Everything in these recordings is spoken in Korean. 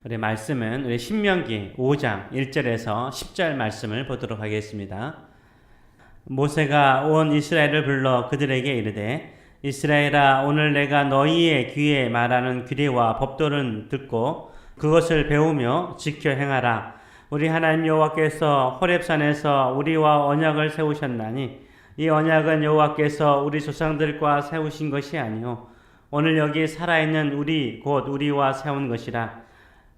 우리 말씀은 우리 신명기 5장 1절에서 10절 말씀을 보도록 하겠습니다. 모세가 온 이스라엘을 불러 그들에게 이르되 이스라엘아, 오늘 내가 너희의 귀에 말하는 규례와 법도를 듣고 그것을 배우며 지켜 행하라. 우리 하나님 여호와께서 호렙산에서 우리와 언약을 세우셨나니 이 언약은 여호와께서 우리 조상들과 세우신 것이 아니요 오늘 여기 살아있는 우리 곧 우리와 세운 것이라.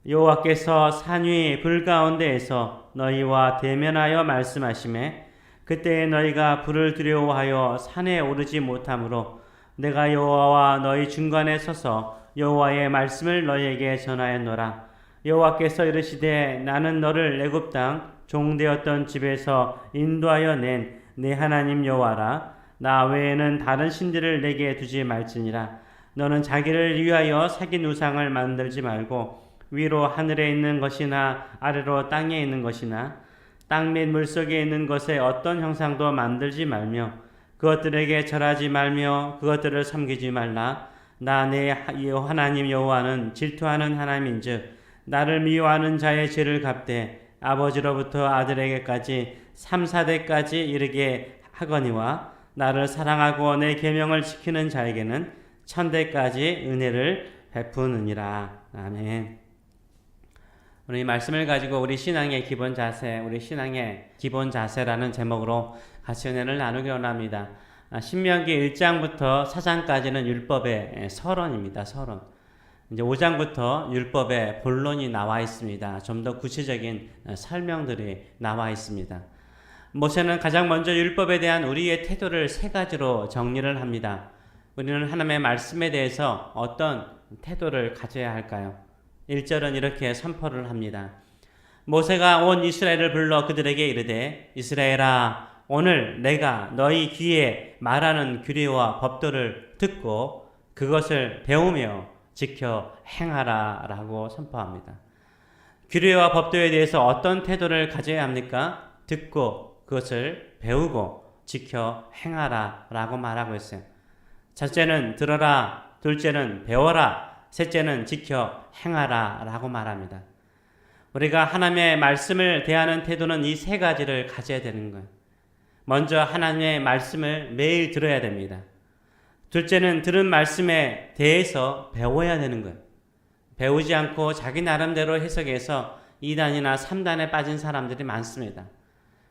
여호와께서 산 위 불 가운데에서 너희와 대면하여 말씀하시매 그때에 너희가 불을 두려워하여 산에 오르지 못하므로 내가 여호와와 너희 중간에 서서 여호와의 말씀을 너희에게 전하였노라. 여호와께서 이르시되 나는 너를 애굽 땅 종되었던 집에서 인도하여 낸 내 하나님 여호와라. 나 외에는 다른 신들을 내게 두지 말지니라. 너는 자기를 위하여 새긴 우상을 만들지 말고 위로 하늘에 있는 것이나 아래로 땅에 있는 것이나 땅 및 물속에 있는 것에 어떤 형상도 만들지 말며 그것들에게 절하지 말며 그것들을 섬기지 말라. 나 내 하나님 여호와는 질투하는 하나님인즉 나를 미워하는 자의 죄를 갚되 아버지로부터 아들에게까지 3, 4대까지 이르게 하거니와 나를 사랑하고 내 계명을 지키는 자에게는 1000대까지 은혜를 베푸느니라. 아멘. 오늘 이 말씀을 가지고 우리 신앙의 기본 자세, 우리 신앙의 기본 자세라는 제목으로 같이 은혜를 나누기 원합니다. 신명기 1장부터 4장까지는 율법의 서론입니다. 서론. 이제 5장부터 율법의 본론이 나와 있습니다. 좀 더 구체적인 설명들이 나와 있습니다. 모세는 가장 먼저 율법에 대한 우리의 태도를 세 가지로 정리를 합니다. 우리는 하나님의 말씀에 대해서 어떤 태도를 가져야 할까요? 1절은 이렇게 선포를 합니다. 모세가 온 이스라엘을 불러 그들에게 이르되 이스라엘아, 오늘 내가 너희 귀에 말하는 규례와 법도를 듣고 그것을 배우며 지켜 행하라 라고 선포합니다. 규례와 법도에 대해서 어떤 태도를 가져야 합니까? 듣고 그것을 배우고 지켜 행하라 라고 말하고 있어요. 첫째는 들어라, 둘째는 배워라, 셋째는 지켜 행하라 라고 말합니다. 우리가 하나님의 말씀을 대하는 태도는 이 세 가지를 가져야 되는 거예요. 먼저 하나님의 말씀을 매일 들어야 됩니다. 둘째는 들은 말씀에 대해서 배워야 되는 거예요. 배우지 않고 자기 나름대로 해석해서 2단이나 3단에 빠진 사람들이 많습니다.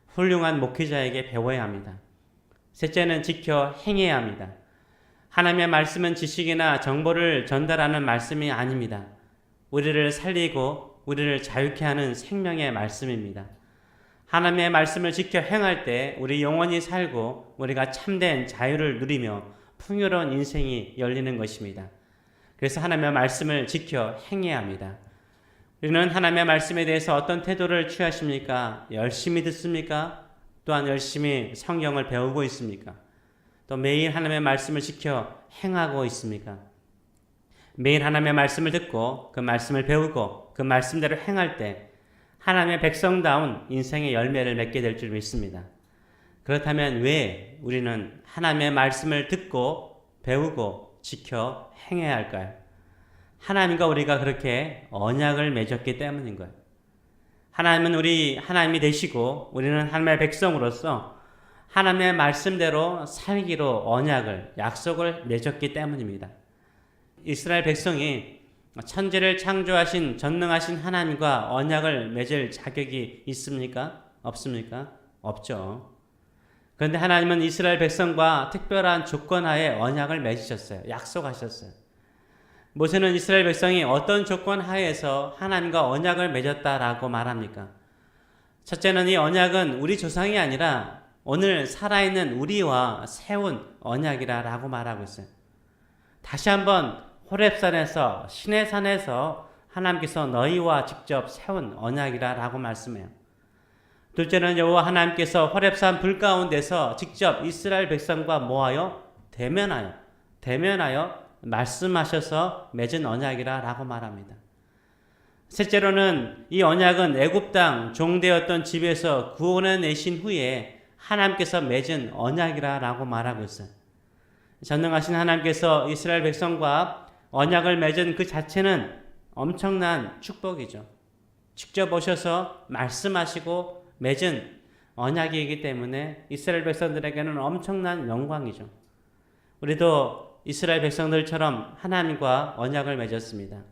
훌륭한 목회자에게 배워야 합니다. 셋째는 지켜 행해야 합니다. 하나님의 말씀은 지식이나 정보를 전달하는 말씀이 아닙니다. 우리를 살리고 우리를 자유케 하는 생명의 말씀입니다. 하나님의 말씀을 지켜 행할 때 우리 영원히 살고 우리가 참된 자유를 누리며 풍요로운 인생이 열리는 것입니다. 그래서 하나님의 말씀을 지켜 행해야 합니다. 우리는 하나님의 말씀에 대해서 어떤 태도를 취하십니까? 열심히 듣습니까? 또한 열심히 성경을 배우고 있습니까? 또 매일 하나님의 말씀을 지켜 행하고 있습니까? 매일 하나님의 말씀을 듣고 그 말씀을 배우고 그 말씀대로 행할 때 하나님의 백성다운 인생의 열매를 맺게 될 줄 믿습니다. 그렇다면 왜 우리는 하나님의 말씀을 듣고 배우고 지켜 행해야 할까요? 하나님과 우리가 그렇게 언약을 맺었기 때문인 거예요. 하나님은 하나님이 되시고 우리는 하나님의 백성으로서 하나님의 말씀대로 살기로 언약을, 약속을 맺었기 때문입니다. 이스라엘 백성이 천지를 창조하신 전능하신 하나님과 언약을 맺을 자격이 있습니까? 없습니까? 없죠. 그런데 하나님은 이스라엘 백성과 특별한 조건하에 언약을 맺으셨어요. 약속하셨어요. 모세는 이스라엘 백성이 어떤 조건 하에서 하나님과 언약을 맺었다라고 말합니까? 첫째는 이 언약은 우리 조상이 아니라 오늘 살아있는 우리와 세운 언약이라고 말하고 있어요. 다시 한번 호렙산에서 신의 산에서 하나님께서 너희와 직접 세운 언약이라고 말씀해요. 둘째는 여호와 하나님께서 호렙산 불 가운데서 직접 이스라엘 백성과 모아여 대면하여 말씀하셔서 맺은 언약이라고 말합니다. 셋째로는 이 언약은 애굽 땅 종되었던 집에서 구원해 내신 후에 하나님께서 맺은 언약이라고 말하고 있어요. 전능하신 하나님께서 이스라엘 백성과 언약을 맺은 그 자체는 엄청난 축복이죠. 직접 오셔서 말씀하시고 맺은 언약이기 때문에 이스라엘 백성들에게는 엄청난 영광이죠. 우리도 이스라엘 백성들처럼 하나님과 언약을 맺었습니다.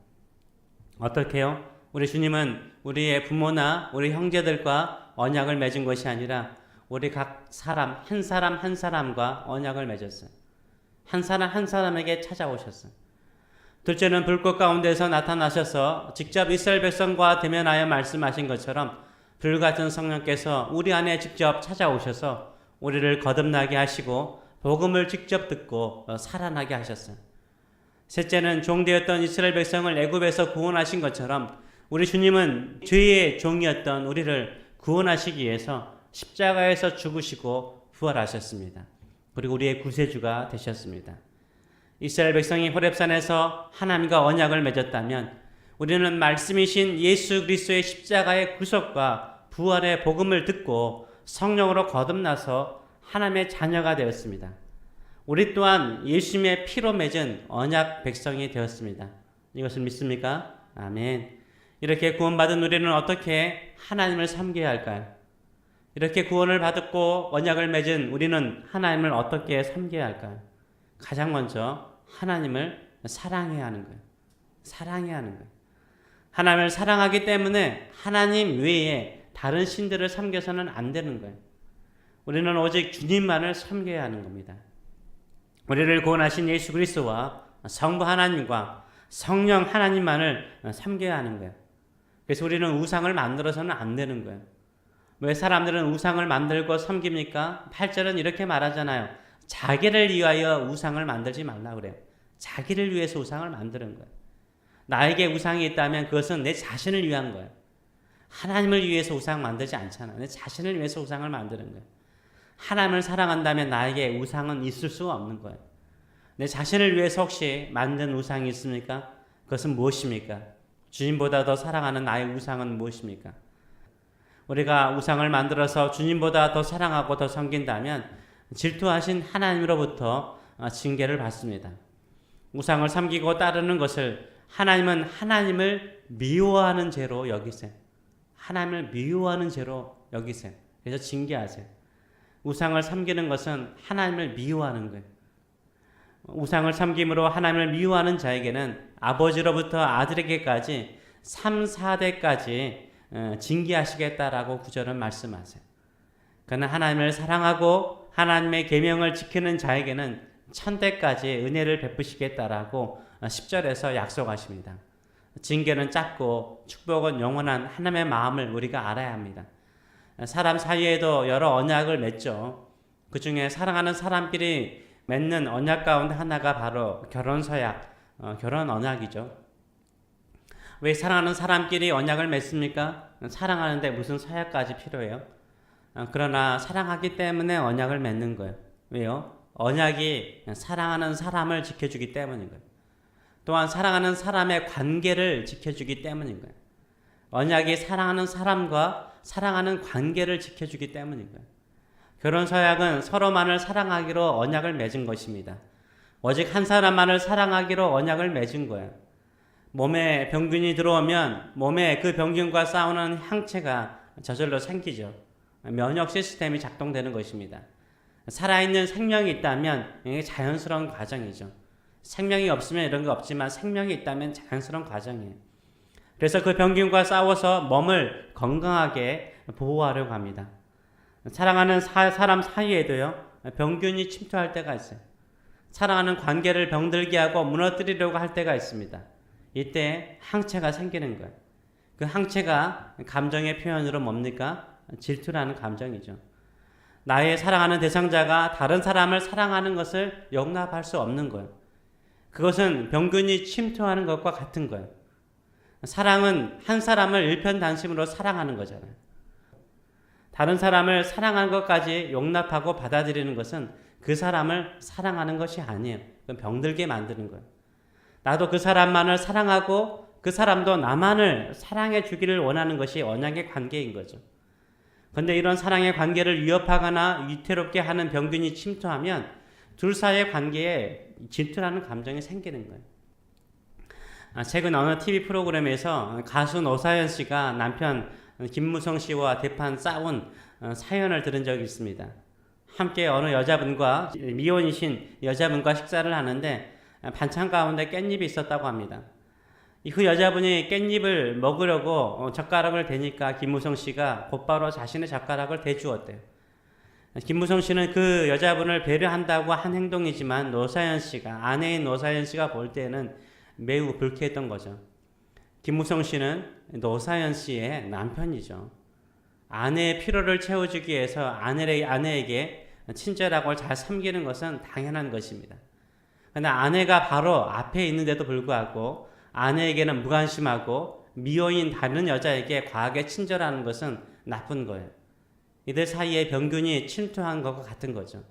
어떻게요? 우리 주님은 우리의 부모나 우리 형제들과 언약을 맺은 것이 아니라 우리 각 사람 한 사람과 언약을 맺었어요. 한 사람 한 사람에게 찾아오셨어요. 둘째는 불꽃 가운데서 나타나셔서 직접 이스라엘 백성과 대면하여 말씀하신 것처럼 불같은 성령께서 우리 안에 직접 찾아오셔서 우리를 거듭나게 하시고 복음을 직접 듣고 살아나게 하셨어요. 셋째는 종되었던 이스라엘 백성을 애굽에서 구원하신 것처럼 우리 주님은 죄의 종이었던 우리를 구원하시기 위해서 십자가에서 죽으시고 부활하셨습니다. 그리고 우리의 구세주가 되셨습니다. 이스라엘 백성이 호렙산에서 하나님과 언약을 맺었다면 우리는 말씀이신 예수 그리스도의 십자가의 구속과 부활의 복음을 듣고 성령으로 거듭나서 하나님의 자녀가 되었습니다. 우리 또한 예수님의 피로 맺은 언약 백성이 되었습니다. 이것을 믿습니까? 아멘. 이렇게 구원받은 우리는 어떻게 하나님을 섬겨야 할까요? 이렇게 구원을 받았고 언약을 맺은 우리는 하나님을 어떻게 섬겨야 할까요? 가장 먼저 하나님을 사랑해야 하는 거예요. 사랑해야 하는 거예요. 하나님을 사랑하기 때문에 하나님 외에 다른 신들을 섬겨서는 안 되는 거예요. 우리는 오직 주님만을 섬겨야 하는 겁니다. 우리를 구원하신 예수 그리스도와 성부 하나님과 성령 하나님만을 섬겨야 하는 거예요. 그래서 우리는 우상을 만들어서는 안 되는 거예요. 왜 사람들은 우상을 만들고 섬깁니까? 8절은 이렇게 말하잖아요. 자기를 위하여 우상을 만들지 말라 그래요. 자기를 위해서 우상을 만드는 거예요. 나에게 우상이 있다면 그것은 내 자신을 위한 거예요. 하나님을 위해서 우상 만들지 않잖아. 내 자신을 위해서 우상을 만드는 거예요. 하나님을 사랑한다면 나에게 우상은 있을 수가 없는 거예요. 내 자신을 위해서 혹시 만든 우상이 있습니까? 그것은 무엇입니까? 주님보다 더 사랑하는 나의 우상은 무엇입니까? 우리가 우상을 만들어서 주님보다 더 사랑하고 더 섬긴다면 질투하신 하나님으로부터 징계를 받습니다. 우상을 섬기고 따르는 것을 하나님은 하나님을 미워하는 죄로 여기세요. 하나님을 미워하는 죄로 여기세요. 그래서 징계하세요. 우상을 섬기는 것은 하나님을 미워하는 거예요. 우상을 섬김으로 하나님을 미워하는 자에게는 아버지로부터 아들에게까지 3, 4대까지 징계하시겠다라고 구절은 말씀하세요. 그러나 하나님을 사랑하고 하나님의 계명을 지키는 자에게는 1000대까지 은혜를 베푸시겠다라고 10절에서 약속하십니다. 징계는 짧고 축복은 영원한 하나님의 마음을 우리가 알아야 합니다. 사람 사이에도 여러 언약을 맺죠. 그 중에 사랑하는 사람끼리 맺는 언약 가운데 하나가 바로 결혼서약, 결혼 언약이죠. 왜 사랑하는 사람끼리 언약을 맺습니까? 사랑하는데 무슨 서약까지 필요해요? 그러나 사랑하기 때문에 언약을 맺는 거예요. 왜요? 언약이 사랑하는 사람을 지켜주기 때문인 거예요. 또한 사랑하는 사람의 관계를 지켜주기 때문인 거예요. 언약이 사랑하는 사람과 사랑하는 관계를 지켜주기 때문인 거예요. 결혼 서약은 서로만을 사랑하기로 언약을 맺은 것입니다. 오직 한 사람만을 사랑하기로 언약을 맺은 거예요. 몸에 병균이 들어오면 몸에 그 병균과 싸우는 항체가 저절로 생기죠. 면역 시스템이 작동되는 것입니다. 살아있는 생명이 있다면 이게 자연스러운 과정이죠. 생명이 없으면 이런 거 없지만 생명이 있다면 자연스러운 과정이에요. 그래서 그 병균과 싸워서 몸을 건강하게 보호하려고 합니다. 사랑하는 사람 사이에도요, 병균이 침투할 때가 있어요. 사랑하는 관계를 병들게 하고 무너뜨리려고 할 때가 있습니다. 이때 항체가 생기는 거예요. 그 항체가 감정의 표현으로 뭡니까? 질투라는 감정이죠. 나의 사랑하는 대상자가 다른 사람을 사랑하는 것을 용납할 수 없는 거예요. 그것은 병균이 침투하는 것과 같은 거예요. 사랑은 한 사람을 일편단심으로 사랑하는 거잖아요. 다른 사람을 사랑하는 것까지 용납하고 받아들이는 것은 그 사람을 사랑하는 것이 아니에요. 그건 병들게 만드는 거예요. 나도 그 사람만을 사랑하고 그 사람도 나만을 사랑해 주기를 원하는 것이 언약의 관계인 거죠. 그런데 이런 사랑의 관계를 위협하거나 위태롭게 하는 병균이 침투하면 둘 사이의 관계에 질투라는 감정이 생기는 거예요. 최근 어느 TV 프로그램에서 가수 노사연 씨가 남편 김무성 씨와 대판 싸운 사연을 들은 적이 있습니다. 함께 어느 여자분과 미혼이신 여자분과 식사를 하는데 반찬 가운데 깻잎이 있었다고 합니다. 그 여자분이 깻잎을 먹으려고 젓가락을 대니까 김무성 씨가 곧바로 자신의 젓가락을 대주었대요. 김무성 씨는 그 여자분을 배려한다고 한 행동이지만 아내인 노사연 씨가 볼 때는 매우 불쾌했던 거죠. 김무성 씨는 노사연 씨의 남편이죠. 아내의 필요를 채워주기 위해서 아내에게 친절하고 잘 섬기는 것은 당연한 것입니다. 그런데 아내가 바로 앞에 있는데도 불구하고 아내에게는 무관심하고 미혼인 다른 여자에게 과하게 친절하는 것은 나쁜 거예요. 이들 사이에 병균이 침투한 것과 같은 거죠.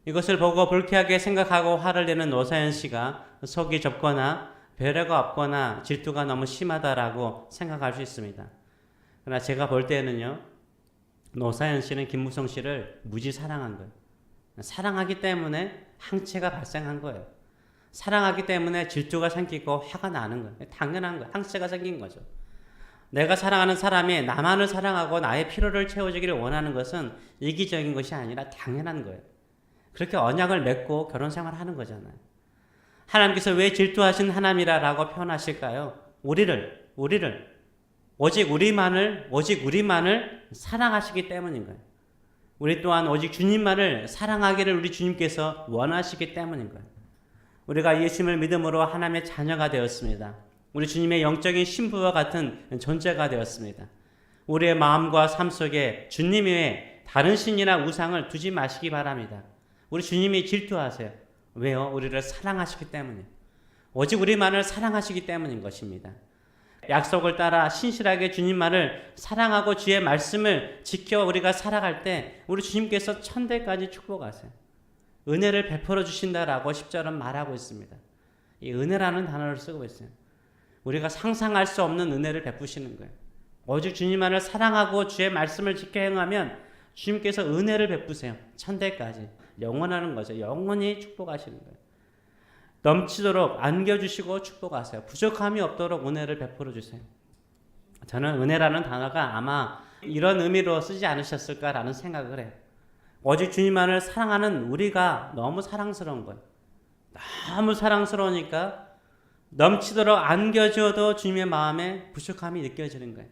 이것을 보고 불쾌하게 생각하고 화를 내는 노사연 씨가 속이 좁거나 배려가 없거나 질투가 너무 심하다라고 생각할 수 있습니다. 그러나 제가 볼 때는요, 노사연 씨는 김무성 씨를 무지 사랑한 거예요. 사랑하기 때문에 항체가 발생한 거예요. 사랑하기 때문에 질투가 생기고 화가 나는 거예요. 당연한 거예요. 항체가 생긴 거죠. 내가 사랑하는 사람이 나만을 사랑하고 나의 필요를 채워주기를 원하는 것은 이기적인 것이 아니라 당연한 거예요. 그렇게 언약을 맺고 결혼 생활을 하는 거잖아요. 하나님께서 왜 질투하신 하나님이라고 표현하실까요? 우리를 오직 우리만을 사랑하시기 때문인 거예요. 우리 또한 오직 주님만을 사랑하기를 우리 주님께서 원하시기 때문인 거예요. 우리가 예수님을 믿음으로 하나님의 자녀가 되었습니다. 우리 주님의 영적인 신부와 같은 존재가 되었습니다. 우리의 마음과 삶 속에 주님 외에 다른 신이나 우상을 두지 마시기 바랍니다. 우리 주님이 질투하세요. 왜요? 우리를 사랑하시기 때문이에요. 오직 우리만을 사랑하시기 때문인 것입니다. 약속을 따라 신실하게 주님만을 사랑하고 주의 말씀을 지켜 우리가 살아갈 때 우리 주님께서 천대까지 축복하세요. 은혜를 베풀어 주신다라고 10절은 말하고 있습니다. 이 은혜라는 단어를 쓰고 있어요. 우리가 상상할 수 없는 은혜를 베푸시는 거예요. 오직 주님만을 사랑하고 주의 말씀을 지켜 행하면 주님께서 은혜를 베푸세요. 천대까지. 영원하는 거죠. 영원히 축복하시는 거예요. 넘치도록 안겨주시고 축복하세요. 부족함이 없도록 은혜를 베풀어 주세요. 저는 은혜라는 단어가 아마 이런 의미로 쓰지 않으셨을까라는 생각을 해요. 오직 주님만을 사랑하는 우리가 너무 사랑스러운 거예요. 너무 사랑스러우니까 넘치도록 안겨줘도 주님의 마음에 부족함이 느껴지는 거예요.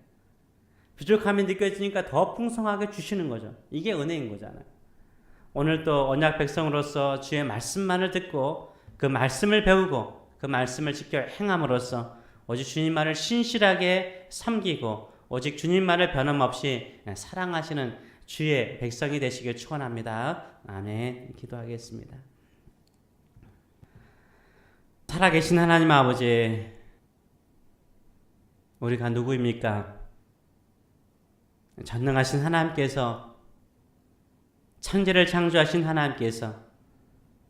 부족함이 느껴지니까 더 풍성하게 주시는 거죠. 이게 은혜인 거잖아요. 오늘 또 언약 백성으로서 주의 말씀만을 듣고 그 말씀을 배우고 그 말씀을 지켜 행함으로써 오직 주님만을 신실하게 섬기고 오직 주님만을 변함없이 사랑하시는 주의 백성이 되시길 축원합니다. 아멘. 기도하겠습니다. 살아계신 하나님 아버지, 우리가 누구입니까? 전능하신 하나님께서, 천지를 창조하신 하나님께서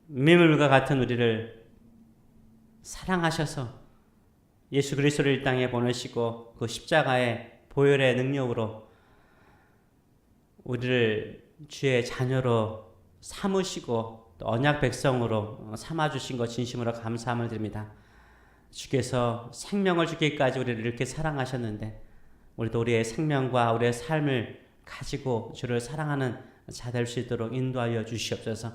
미물과 같은 우리를 사랑하셔서 예수 그리스도를 이 땅에 보내시고 그 십자가의 보혈의 능력으로 우리를 주의 자녀로 삼으시고 또 언약 백성으로 삼아주신 것 진심으로 감사함을 드립니다. 주께서 생명을 주기까지 우리를 이렇게 사랑하셨는데 우리도 우리의 생명과 우리의 삶을 가지고 주를 사랑하는 자 될 수 있도록 인도하여 주시옵소서.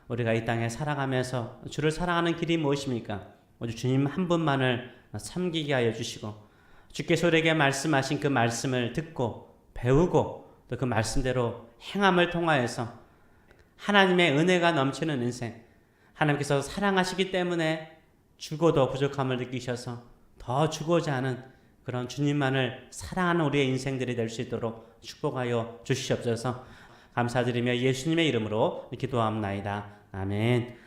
우리가 이 땅에 살아가면서 주를 사랑하는 길이 무엇입니까? 오직 주님 한 분만을 섬기게 하여 주시고 주께서 우리에게 말씀하신 그 말씀을 듣고 배우고 또 그 말씀대로 행함을 통하여서 하나님의 은혜가 넘치는 인생, 하나님께서 사랑하시기 때문에 주고도 부족함을 느끼셔서 더 주고자 하는 그런 주님만을 사랑하는 우리의 인생들이 될 수 있도록 축복하여 주시옵소서. 감사드리며 예수님의 이름으로 기도합나이다. 아멘.